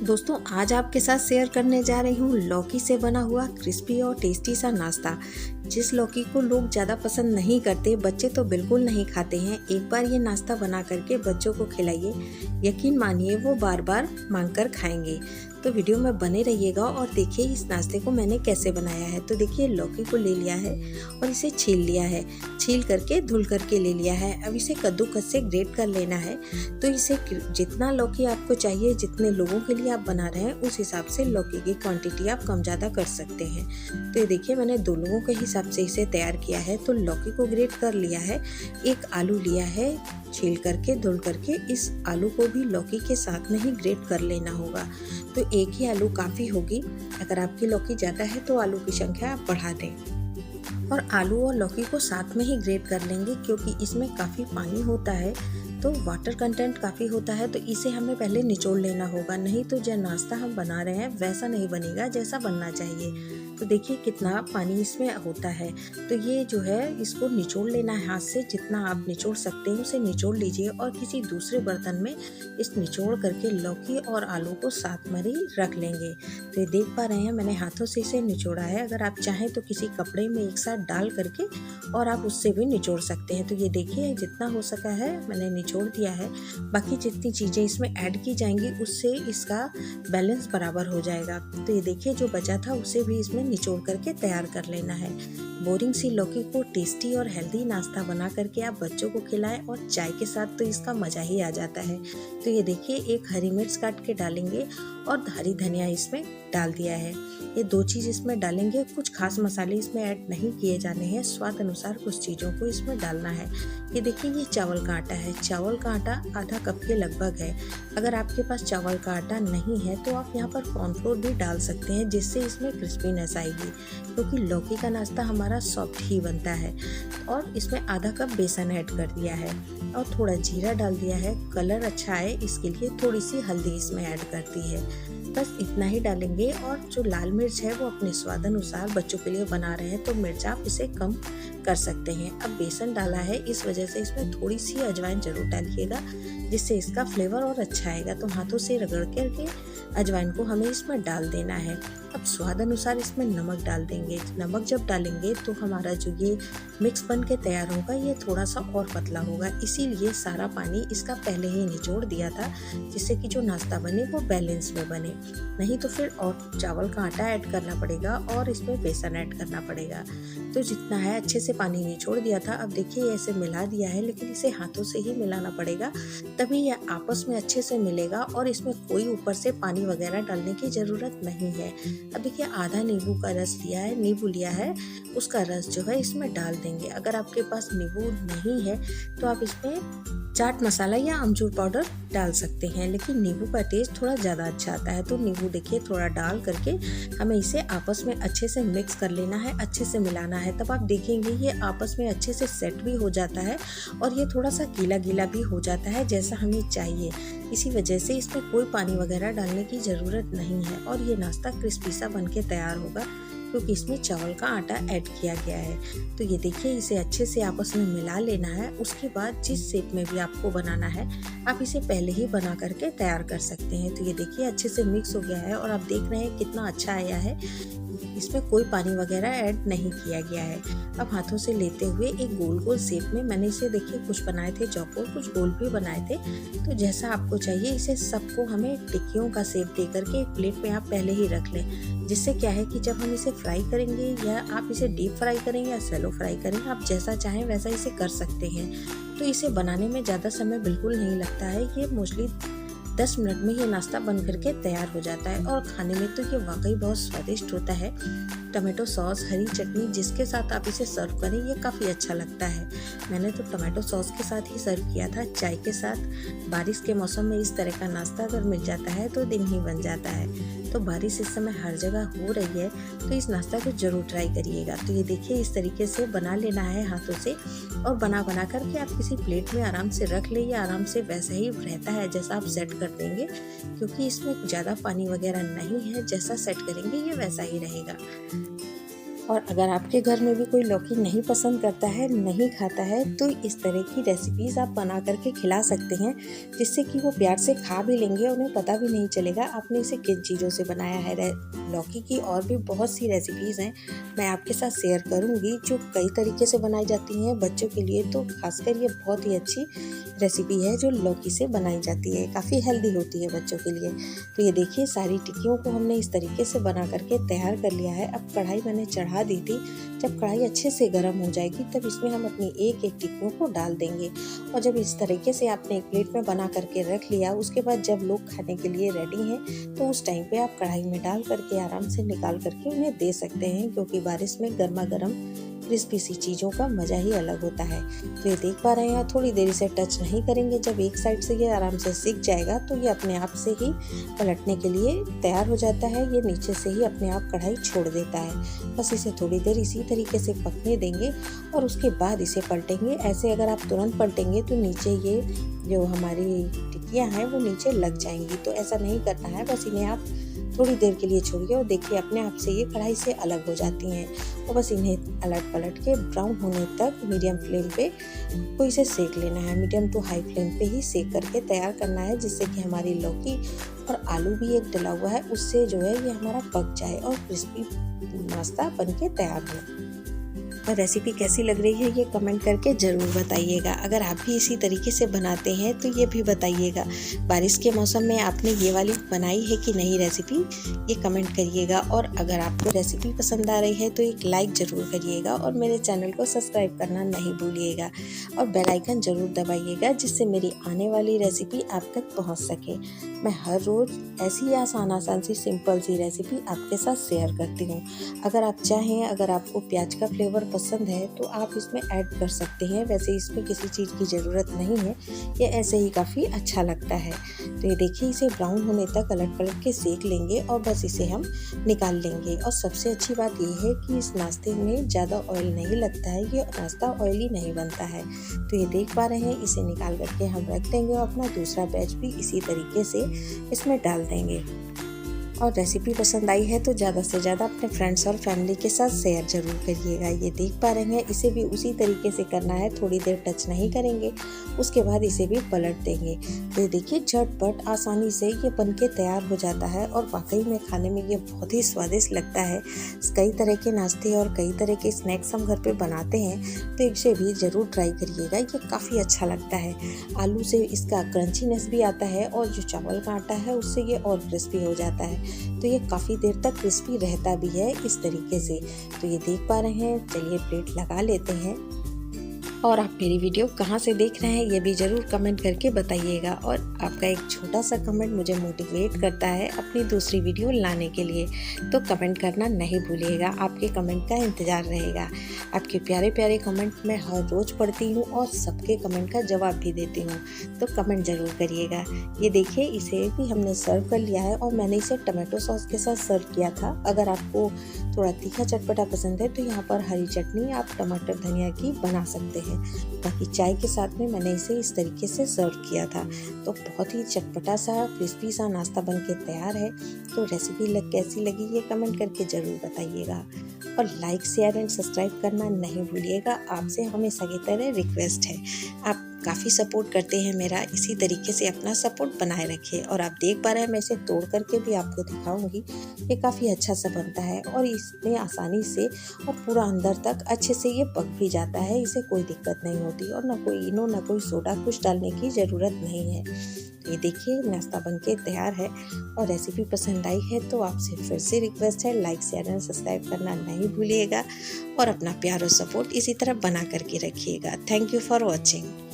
दोस्तों आज आपके साथ शेयर करने जा रही हूँ लौकी से बना हुआ क्रिस्पी और टेस्टी सा नाश्ता। जिस लौकी को लोग ज़्यादा पसंद नहीं करते, बच्चे तो बिल्कुल नहीं खाते हैं। एक बार ये नाश्ता बना करके बच्चों को खिलाइए, यकीन मानिए वो बार बार मांग कर खाएंगे। तो वीडियो में बने रहिएगा और देखिए इस नाश्ते को मैंने कैसे बनाया है। तो देखिए लौकी को ले लिया है और इसे छील लिया है, छील करके धुल करके ले लिया है। अब इसे कद्दूकस से ग्रेट कर लेना है। तो इसे जितना लौकी आपको चाहिए, जितने लोगों के लिए आप बना रहे हैं उस हिसाब से लौकी की क्वांटिटी आप कम ज़्यादा कर सकते हैं। तो ये देखिए मैंने 2 लोगों के हिसाब से इसे तैयार किया है। तो लौकी को ग्रेट कर लिया है, एक आलू लिया है छील करके धुल करके, इस आलू को भी लौकी के साथ में ही ग्रेट कर लेना होगा। तो एक ही आलू काफ़ी होगी, अगर आपकी लौकी ज़्यादा है तो आलू की संख्या आप बढ़ा दें। और आलू और लौकी को साथ में ही ग्रेट कर लेंगे क्योंकि इसमें काफ़ी पानी होता है, तो वाटर कंटेंट काफ़ी होता है। तो इसे हमें पहले निचोड़ लेना होगा, नहीं तो जो नाश्ता हम बना रहे हैं वैसा नहीं बनेगा जैसा बनना चाहिए। तो देखिए कितना पानी इसमें होता है। तो ये जो है इसको निचोड़ लेना है हाथ से, जितना आप निचोड़ सकते हैं उसे निचोड़ लीजिए और किसी दूसरे बर्तन में इस निचोड़ करके लौकी और आलू को साथ में ही रख लेंगे। तो ये देख पा रहे हैं मैंने हाथों से इसे निचोड़ा है। अगर आप चाहें तो किसी कपड़े में एक साथ डाल करके और आप उससे भी निचोड़ सकते हैं। तो ये देखिए जितना हो सका है मैंने निचोड़ दिया है। बाकी जितनी चीज़ें इसमें ऐड की जाएंगी उससे इसका बैलेंस बराबर हो जाएगा। तो ये देखिए जो बचा था उसे भी इसमें निचोड़ करके तैयार कर लेना है। बोरिंग सी लौकी को टेस्टी और हेल्दी नाश्ता बना करके आप बच्चों को खिलाएं और चाय के साथ तो इसका मज़ा ही आ जाता है। तो ये देखिए एक हरी मिर्च काट के डालेंगे और हरी धनिया इसमें डाल दिया है। ये 2 चीज़ इसमें डालेंगे, कुछ खास मसाले इसमें ऐड नहीं किए जाने हैं, स्वाद अनुसार कुछ चीज़ों को इसमें डालना है। ये देखिए ये चावल का आटा है, चावल का आटा आधा कप के लगभग है। अगर आपके पास चावल का आटा नहीं है तो आप यहाँ पर कॉर्नफ्लोर भी डाल सकते हैं, जिससे इसमें क्रिस्पीनेस आएगी, क्योंकि लौकी का नाश्ता हमारा सॉफ्ट ही बनता है। और इसमें आधा कप बेसन ऐड कर दिया है और थोड़ा जीरा डाल दिया है, कलर अच्छा आए इसके लिए थोड़ी सी हल्दी इसमें ऐड कर दी है। बस इतना ही डालेंगे। और जो लाल मिर्च है वो अपने स्वाद अनुसार, बच्चों के लिए बना रहे हैं तो मिर्च आप इसे कम कर सकते हैं। अब बेसन डाला है, इस वजह से इसमें थोड़ी सी अजवाइन जरूर डालिएगा, जिससे इसका फ्लेवर और अच्छा आएगा। तो हाथों से रगड़ करके अजवाइन को हमें इसमें डाल देना है। अब स्वाद अनुसार इसमें नमक डाल देंगे। नमक जब डालेंगे तो हमारा जो ये मिक्स बन के तैयार होगा ये थोड़ा सा और पतला होगा, इसीलिए सारा पानी इसका पहले ही निचोड़ दिया था, जिससे कि जो नाश्ता बने वो बैलेंस में बने। नहीं तो फिर और चावल का आटा ऐड करना पड़ेगा और इसमें बेसन ऐड करना पड़ेगा। तो जितना है अच्छे से पानी निचोड़ दिया था। अब देखिए ऐसे मिला दिया है, लेकिन इसे हाथों से ही मिलाना पड़ेगा, तभी यह आपस में अच्छे से मिलेगा और इसमें कोई ऊपर से पानी वगैरह डालने की ज़रूरत नहीं है। अब देखिए आधा नींबू का रस लिया है, नींबू लिया है, उसका रस जो है इसमें डाल देंगे। अगर आपके पास नींबू नहीं है तो आप इसमें चाट मसाला या अमचूर पाउडर डाल सकते हैं, लेकिन नींबू का टेस्ट थोड़ा ज़्यादा अच्छा आता है। तो नींबू देखिए थोड़ा डाल करके हमें इसे आपस में अच्छे से मिक्स कर लेना है, अच्छे से मिलाना है। तब आप देखेंगे ये आपस में अच्छे से सेट भी हो जाता है और ये थोड़ा सा गीला गीला भी हो जाता है जैसा हमें चाहिए। इसी वजह से इसमें कोई पानी वगैरह डालने की ज़रूरत नहीं है और ये नाश्ता क्रिस्पी सा बन के तैयार होगा, क्योंकि इसमें चावल का आटा ऐड किया गया है। तो ये देखिए इसे अच्छे से आपस में मिला लेना है। उसके बाद जिस शेप में भी आपको बनाना है आप इसे पहले ही बना करके तैयार कर सकते हैं। तो ये देखिए अच्छे से मिक्स हो गया है और आप देख रहे हैं कितना अच्छा आया है, इसमें कोई पानी वगैरह ऐड नहीं किया गया है। अब हाथों से लेते हुए एक गोल गोल शेप में मैंने इसे देखिए कुछ बनाए थे चौकोर, कुछ गोल भी बनाए थे। तो जैसा आपको चाहिए इसे सबको हमें टिक्कियों का शेप दे करके एक प्लेट में आप पहले ही रख लें, जिससे क्या है कि जब हम इसे फ्राई करेंगे, या आप इसे डीप फ्राई करें या सैलो फ्राई करें, आप जैसा चाहें वैसा इसे कर सकते हैं। तो इसे बनाने में ज़्यादा समय बिल्कुल नहीं लगता है, ये मोस्टली 10 मिनट में ये नाश्ता बन करके तैयार हो जाता है और खाने में तो ये वाकई बहुत स्वादिष्ट होता है। टमाटो सॉस, हरी चटनी, जिसके साथ आप इसे सर्व करें ये काफ़ी अच्छा लगता है। मैंने तो टमाटो सॉस के साथ ही सर्व किया था, चाय के साथ। बारिश के मौसम में इस तरह का नाश्ता अगर मिल जाता है तो दिन ही बन जाता है। तो बारिश इस समय हर जगह हो रही है, तो इस नाश्ता को ज़रूर ट्राई करिएगा। तो ये देखिए इस तरीके से बना लेना है हाथों से, और बना करके आप किसी प्लेट में आराम से रख लें, या आराम से वैसा ही रहता है जैसा आप सेट कर देंगे, क्योंकि इसमें ज़्यादा पानी वगैरह नहीं है। जैसा सेट करेंगे ये वैसा ही रहेगा। और अगर आपके घर में भी कोई लौकी नहीं पसंद करता है, नहीं खाता है, तो इस तरह की रेसिपीज़ आप बना करके खिला सकते हैं, जिससे कि वो प्यार से खा भी लेंगे, उन्हें पता भी नहीं चलेगा आपने इसे किन चीज़ों से बनाया है। लौकी की और भी बहुत सी रेसिपीज़ हैं, मैं आपके साथ शेयर करूंगी, जो कई तरीके से बनाई जाती हैं। बच्चों के लिए तो खासकर ये बहुत ही अच्छी रेसिपी है जो लौकी से बनाई जाती है, काफ़ी हेल्दी होती है बच्चों के लिए। तो ये देखिए, सारी टिक्कियों को हमने इस तरीके से बना करके तैयार कर लिया है। अब कढ़ाई मैंने चढ़ा दी थी, जब कढ़ाई अच्छे से गर्म हो जाएगी तब इसमें हम अपनी एक एक टिक्कियों को डाल देंगे। और जब इस तरीके से आपने एक प्लेट में बना करके रख लिया, उसके बाद जब लोग खाने के लिए रेडी हैं तो उस टाइम पे आप कढ़ाई में डाल करके आराम से निकाल करके उन्हें दे सकते हैं, क्योंकि बारिश में गर्मा गर्म क्रिस्पी सी चीज़ों का मज़ा ही अलग होता है। तो ये देख पा रहे हैं, थोड़ी देर इसे टच नहीं करेंगे। जब एक साइड से ये आराम से सिक जाएगा तो ये अपने आप से ही पलटने के लिए तैयार हो जाता है। ये नीचे से ही अपने आप कढ़ाई छोड़ देता है। बस इसे थोड़ी देर इसी तरीके से पकने देंगे और उसके बाद इसे पलटेंगे। ऐसे अगर आप तुरंत पलटेंगे तो नीचे ये जो हमारी टिक्कियाँ हैं वो नीचे लग जाएंगी, तो ऐसा नहीं करना है। बस इन्हें आप थोड़ी देर के लिए छोड़िए और देखिए अपने आप से ये कढ़ाई से अलग हो जाती हैं। और बस इन्हें अलट पलट के ब्राउन होने तक मीडियम फ्लेम पे को इसे सेक लेना है। मीडियम टू हाई फ्लेम पे ही सेक करके तैयार करना है, जिससे कि हमारी लौकी और आलू भी एक डला हुआ है, उससे जो है ये हमारा पक जाए और क्रिस्पी नाश्ता बनके तैयार हो। और रेसिपी कैसी लग रही है ये कमेंट करके ज़रूर बताइएगा। अगर आप भी इसी तरीके से बनाते हैं तो ये भी बताइएगा। बारिश के मौसम में आपने ये वाली बनाई है कि नहीं रेसिपी, ये कमेंट करिएगा। और अगर आपको रेसिपी पसंद आ रही है तो एक लाइक ज़रूर करिएगा और मेरे चैनल को सब्सक्राइब करना नहीं भूलिएगा और बेल आइकन ज़रूर दबाइएगा, जिससे मेरी आने वाली रेसिपी आप तक पहुँच सके। मैं हर रोज़ ऐसी आसान सी सिंपल सी रेसिपी आपके साथ शेयर करती हूँ। अगर आप चाहें, अगर आपको प्याज का फ्लेवर पसंद है तो आप इसमें ऐड कर सकते हैं। वैसे इसमें किसी चीज़ की ज़रूरत नहीं है, ये ऐसे ही काफ़ी अच्छा लगता है। तो ये देखिए, इसे ब्राउन होने तक अलट पलट के सेक लेंगे और बस इसे हम निकाल लेंगे। और सबसे अच्छी बात ये है कि इस नाश्ते में ज़्यादा ऑयल नहीं लगता है, ये नाश्ता ऑयली नहीं बनता है। तो ये देख पा रहे हैं, इसे निकाल करके हम रख देंगे और अपना दूसरा बैच भी इसी तरीके से इसमें डाल देंगे। और रेसिपी पसंद आई है तो ज़्यादा से ज़्यादा अपने फ्रेंड्स और फैमिली के साथ शेयर ज़रूर करिएगा। ये देख पा रहे हैं, इसे भी उसी तरीके से करना है, थोड़ी देर टच नहीं करेंगे, उसके बाद इसे भी पलट देंगे। तो ये देखिए, झटपट आसानी से ये बनके तैयार हो जाता है और वाकई में खाने में ये बहुत ही स्वादिष्ट लगता है। कई तरह के नाश्ते और कई तरह के स्नैक्स हम घर पे बनाते हैं, तो इसे भी ज़रूर ट्राई करिएगा। ये काफ़ी अच्छा लगता है, आलू से इसका क्रंचीनेस भी आता है और जो चावल का आटा है उससे ये और क्रिस्पी हो जाता है, तो ये काफ़ी देर तक क्रिस्पी रहता भी है इस तरीके से। तो ये देख पा रहे हैं, चलिए प्लेट लगा लेते हैं। और आप मेरी वीडियो कहाँ से देख रहे हैं ये भी ज़रूर कमेंट करके बताइएगा। और आपका एक छोटा सा कमेंट मुझे मोटिवेट करता है अपनी दूसरी वीडियो लाने के लिए, तो कमेंट करना नहीं भूलिएगा। आपके कमेंट का इंतज़ार रहेगा। आपके प्यारे प्यारे कमेंट मैं हर रोज़ पढ़ती हूँ और सबके कमेंट का जवाब भी देती हूँ, तो कमेंट ज़रूर करिएगा। ये देखिए, इसे भी हमने सर्व कर लिया है और मैंने इसे टमाटो सॉस के साथ सर्व किया था। अगर आपको थोड़ा तीखा चटपटा पसंद है तो यहाँ पर हरी चटनी आप टमाटर धनिया की बना सकते हैं। बाकी चाय के साथ में मैंने इसे इस तरीके से सर्व किया था। तो बहुत ही चटपटा सा क्रिस्पी सा नाश्ता बनके तैयार है। तो रेसिपी कैसी लगी ये कमेंट करके ज़रूर बताइएगा और लाइक शेयर एंड सब्सक्राइब करना नहीं भूलिएगा। आपसे हमेशा की तरह रिक्वेस्ट है, आप काफ़ी सपोर्ट करते हैं मेरा, इसी तरीके से अपना सपोर्ट बनाए रखिए। और आप देख पा रहे हैं, मैं इसे तोड़ करके भी आपको दिखाऊंगी, ये काफ़ी अच्छा सा बनता है और इसमें आसानी से और पूरा अंदर तक अच्छे से ये पक भी जाता है। इसे कोई दिक्कत नहीं होती और ना कोई इनो ना कोई सोडा कुछ डालने की ज़रूरत नहीं है। ये देखिए, नाश्ता बनके तैयार है। और रेसिपी पसंद आई है तो आपसे फिर से रिक्वेस्ट है, लाइक शेयर एंड सब्सक्राइब करना नहीं भूलिएगा और अपना प्यार और सपोर्ट इसी तरह बना करके रखिएगा। Thank you for watching.